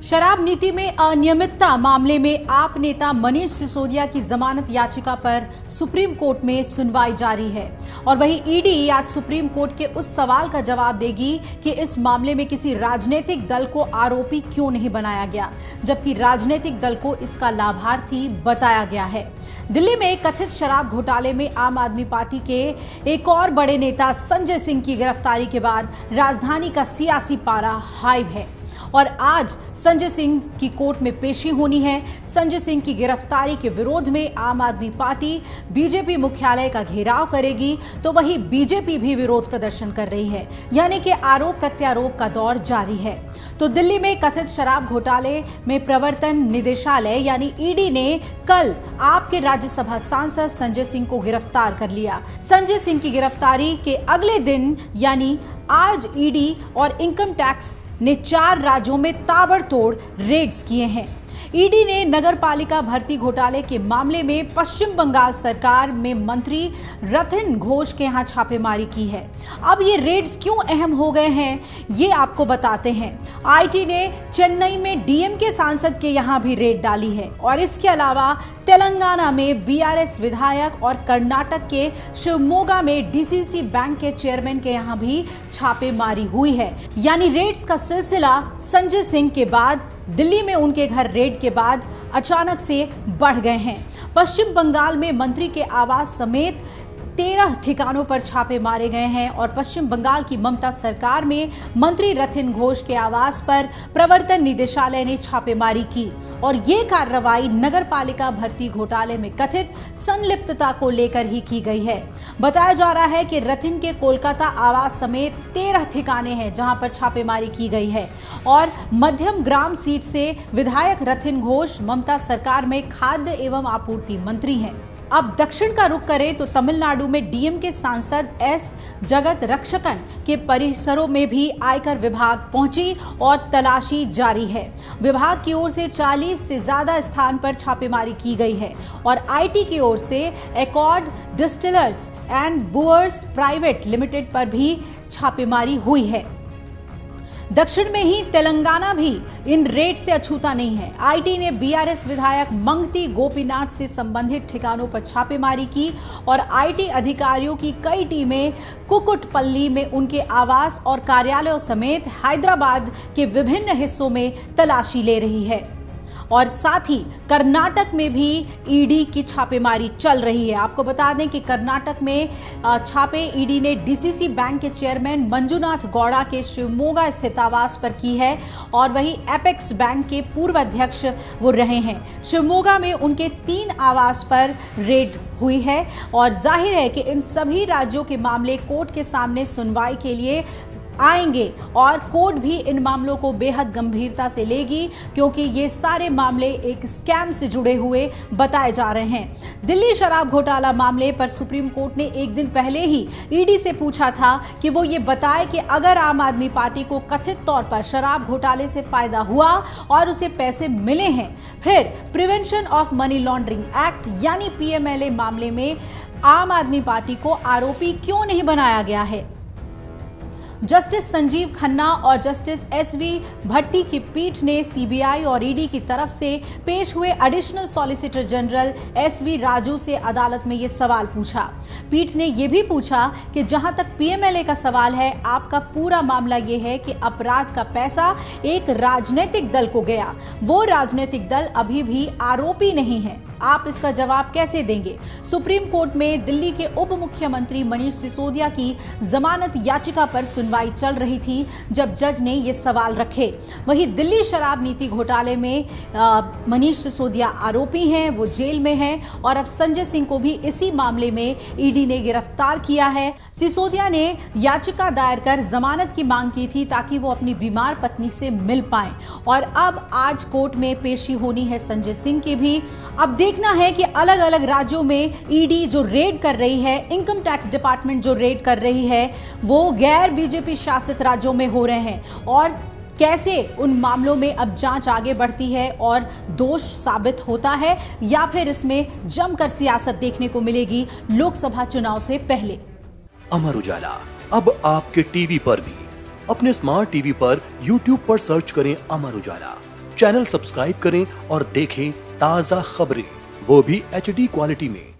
शराब नीति में अनियमितता मामले में आप नेता मनीष सिसोदिया की जमानत याचिका पर सुप्रीम कोर्ट में सुनवाई जारी है और वहीं ईडी आज सुप्रीम कोर्ट के उस सवाल का जवाब देगी कि इस मामले में किसी राजनीतिक दल को आरोपी क्यों नहीं बनाया गया, जबकि राजनीतिक दल को इसका लाभार्थी बताया गया है। दिल्ली में कथित शराब घोटाले में आम आदमी पार्टी के एक और बड़े नेता संजय सिंह की गिरफ्तारी के बाद राजधानी का सियासी पारा हाई है और आज संजय सिंह की कोर्ट में पेशी होनी है। संजय सिंह की गिरफ्तारी के विरोध में आम आदमी पार्टी बीजेपी मुख्यालय का घेराव करेगी, तो वहीं बीजेपी भी विरोध प्रदर्शन कर रही है, यानी कि आरोप प्रत्यारोप का दौर जारी है। तो दिल्ली में कथित शराब घोटाले में प्रवर्तन निदेशालय यानी ईडी ने कल आपके राज्यसभा सांसद संजय सिंह को गिरफ्तार कर लिया। संजय सिंह की गिरफ्तारी के अगले दिन यानी आज ईडी और इनकम टैक्स ने 4 राज्यों में ताबड़तोड़ रेड्स किए हैं। ईडी ने नगर पालिका भर्ती घोटाले के मामले में पश्चिम बंगाल सरकार में मंत्री रथिन घोष के यहां छापेमारी की है। अब ये रेड्स क्यों अहम हो गए हैं, ये आपको बताते हैं। आईटी ने चेन्नई में डीएम के सांसद के यहां भी रेड डाली है और इसके अलावा तेलंगाना में बीआरएस विधायक और कर्नाटक के शिवमोगा में डीसीसी बैंक के चेयरमैन के यहां भी छापेमारी हुई है। यानी रेड्स का सिलसिला संजय सिंह के बाद दिल्ली में उनके घर रेड के बाद अचानक से बढ़ गए हैं। पश्चिम बंगाल में मंत्री के आवास समेत 13 ठिकानों पर छापे मारे गए हैं और पश्चिम बंगाल की ममता सरकार में मंत्री रथिन घोष के आवास पर प्रवर्तन निदेशालय ने छापेमारी की और ये कार्रवाई नगर पालिका भर्ती घोटाले में कथित संलिप्तता को लेकर ही की गई है। बताया जा रहा है कि रथिन के कोलकाता आवास समेत 13 ठिकाने हैं जहां पर छापेमारी की गई है और मध्यम ग्राम सीट से विधायक रथिन घोष ममता सरकार में खाद्य एवं आपूर्ति मंत्री हैं। अब दक्षिण का रुख करें तो तमिलनाडु में डीएम के सांसद एस जगत रक्षकन के परिसरों में भी आयकर विभाग पहुंची और तलाशी जारी है। विभाग की ओर से 40 से ज्यादा स्थान पर छापेमारी की गई है और आईटी की ओर से Accord Distillers and Brewers Private Limited पर भी छापेमारी हुई है। दक्षिण में ही तेलंगाना भी इन रेड से अछूता नहीं है। आईटी ने बीआरएस विधायक मंगती गोपीनाथ से संबंधित ठिकानों पर छापेमारी की और आईटी अधिकारियों की कई टीमें कुकुटपल्ली में उनके आवास और कार्यालयों समेत हैदराबाद के विभिन्न हिस्सों में तलाशी ले रही है और साथ ही कर्नाटक में भी ईडी की छापेमारी चल रही है। आपको बता दें कि कर्नाटक में छापे ईडी ने डीसीसी बैंक के चेयरमैन मंजुनाथ गौड़ा के शिवमोगा स्थित आवास पर की है और वही एपेक्स बैंक के पूर्व अध्यक्ष वो रहे हैं। शिवमोगा में उनके 3 आवास पर रेड हुई है और जाहिर है कि इन सभी राज्यों के मामले कोर्ट के सामने सुनवाई के लिए आएंगे और कोर्ट भी इन मामलों को बेहद गंभीरता से लेगी क्योंकि ये सारे मामले एक स्कैम से जुड़े हुए बताए जा रहे हैं। दिल्ली शराब घोटाला मामले पर सुप्रीम कोर्ट ने एक दिन पहले ही ईडी से पूछा था कि वो ये बताए कि अगर आम आदमी पार्टी को कथित तौर पर शराब घोटाले से फायदा हुआ और उसे पैसे मिले हैं, फिर prevention of money laundering act यानी पीएमएलए मामले में आम आदमी पार्टी को आरोपी क्यों नहीं बनाया गया है। जस्टिस संजीव खन्ना और जस्टिस एसवी भट्टी की पीठ ने सीबीआई और ईडी की तरफ से पेश हुए additional solicitor general SV Raju से अदालत में ये सवाल पूछा। पीठ ने यह भी पूछा कि जहां तक पीएमएलए का सवाल है, आपका पूरा मामला ये है कि अपराध का पैसा एक राजनीतिक दल को गया, वो राजनीतिक दल अभी भी आरोपी नहीं है, आप इसका जवाब कैसे देंगे। सुप्रीम कोर्ट में दिल्ली के उप मुख्यमंत्री मनीष सिसोदिया की जमानत याचिका पर सुनवाई चल रही थी जब जज ने ये सवाल रखे। वहीं दिल्ली शराब नीति घोटाले में मनीष सिसोदिया आरोपी हैं, वो जेल में हैं और अब संजय सिंह को भी इसी मामले में ईडी ने गिरफ्तार किया है। सिसोदिया ने याचिका दायर कर जमानत की मांग की थी ताकि वो अपनी बीमार पत्नी से मिल पाएं और अब आज कोर्ट में पेशी होनी है संजय सिंह की भी। अब देखना है कि अलग अलग राज्यों में ईडी जो रेड कर रही है, इनकम टैक्स डिपार्टमेंट जो रेड कर रही है, वो गैर बीजेपी शासित राज्यों में हो रहे हैं और कैसे उन मामलों में अब जांच आगे बढ़ती है और दोष साबित होता है या फिर इसमें जमकर सियासत देखने को मिलेगी लोकसभा चुनाव से पहले। अमर उजाला अब आपके टीवी पर भी। अपने स्मार्ट टीवी पर YouTube पर सर्च करें अमर उजाला, चैनल सब्सक्राइब करें और देखें ताजा खबरें, वो भी HD क्वालिटी में।